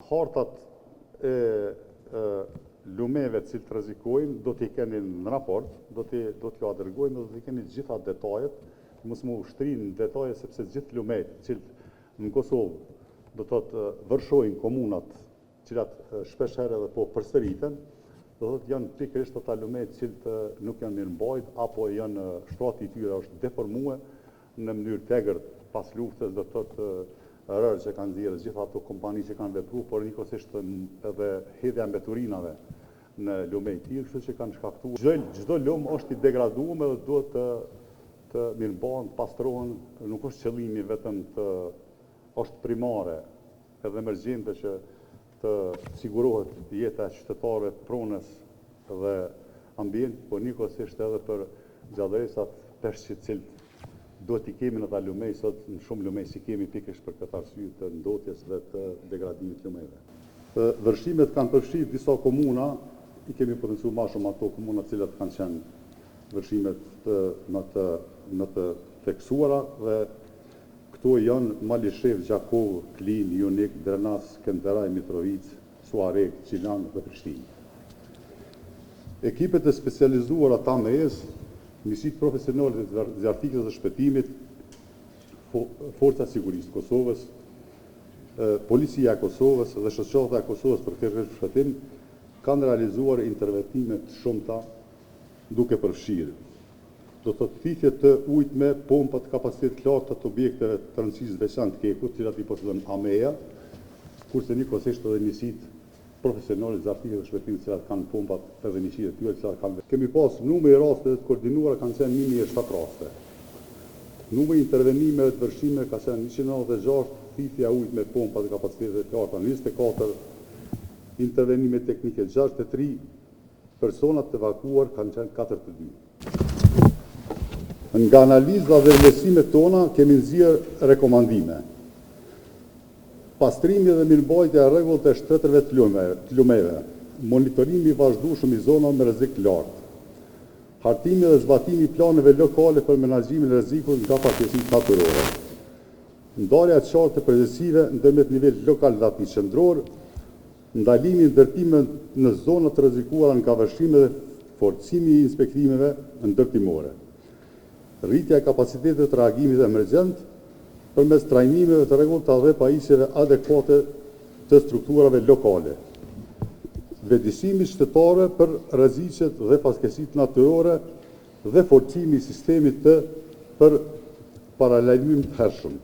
Hartat e lumeve cilë të rrezikojnë, do t'i keni në raport, do t'ju adërgojnë, do t'i keni gjitha detajet, mos më ushtrinë në detaje, sepse gjithë lumet cilë në Kosovë do të vërshojnë komunat, cilat shpesh herë edhe po përsëriten, do të janë pikërisht ata lumet cilë nuk janë mirëmbajt, apo janë shtrati i tyre është deformue në mënyrë tegër pas luftës, do të rërë që kanë dhirë gjitha ato kompani që kanë vepru, por njëkohësisht edhe hedhja mbeturinave në lumej tjirë, kështu që kanë shkaktuar. Çdo lumë është i degraduar dhe duhet të mirëmbahen, pastrohen, nuk është qëllimi vetëm është primare edhe emergjente që të sigurohet jeta e qytetarëve, pronës dhe ambient, por njëkohësisht edhe për gjallëresat peshqit cilë duhet i kemi në ta lumej, sot në shumë lumej si kemi pikërisht për këtë arsye të ndotjes dhe të degradimit lumejve. Vërshimet kanë përfshirë disa komuna, i kemi potenciuar më shumë ato komuna të cilat kanë qenë vërshimet më të theksuara dhe këto janë Malishev, Gjakov, Klin, Jonik, Drenas, Kenderaj, Mitrovic, Suarek, Qilan dhe Prishtinë. Ekipet e specializuara TAMES, Misit profesionale të zjarrtikës dhe shpëtimit, Forca Sigurisë Kosovës, Policia e Kosovës dhe shoqata e Kosovës për këtë shpëtim kanë realizuar interventime të shumta duke përfshirë. Do të thithje të ujit me pompa të kapacitet të lartë të objekteve të rëndësisë veçantë Kekut, të cilat i posedon AMEA, kurse njëkohësisht edhe misit profesionale zjarrtikës dhe shpëtimit, të cilat kanë pompat edhe njësitë e tyre, të cilat kanë. Kemi pas numri i rasteve të koordinuara kanë qenë 1007 raste. Numri i intervenimeve të vërshime ka qenë 196, thithja ujit me pompa të kapacitetet të larta 24, intervenime teknike 63, personat të evakuar kanë qenë 42. Nga analiza dhe vlerësimet tona kemi nxjerrë rekomandime. Pastrimi dhe mirëmbajtja e rregullt e shtretërve të lumeve, monitorimi i vazhdueshëm i zonave me rrezik të lartë, hartimi dhe zbatimi i planeve lokale për menaxhimin e rrezikut nga fatkeqësitë natyrore, ndarja e qartë të përgjegjësive ndërmjet nivelit lokal dhe atij qendror, ndalimi i ndërtimeve në zona të rrezikuara nga vështrimi dhe forcimi i inspektimeve ndërtimore, rritja e kapacitetit të reagimit emergjent përmes trajnimeve të rregullta dhe pajisjeve adekuate të strukturave lokale, vetëdijshimi shtetëror për rreziqet dhe fatkeqësitë natyrore dhe forcimi i sistemit për paralajmim të hershëm.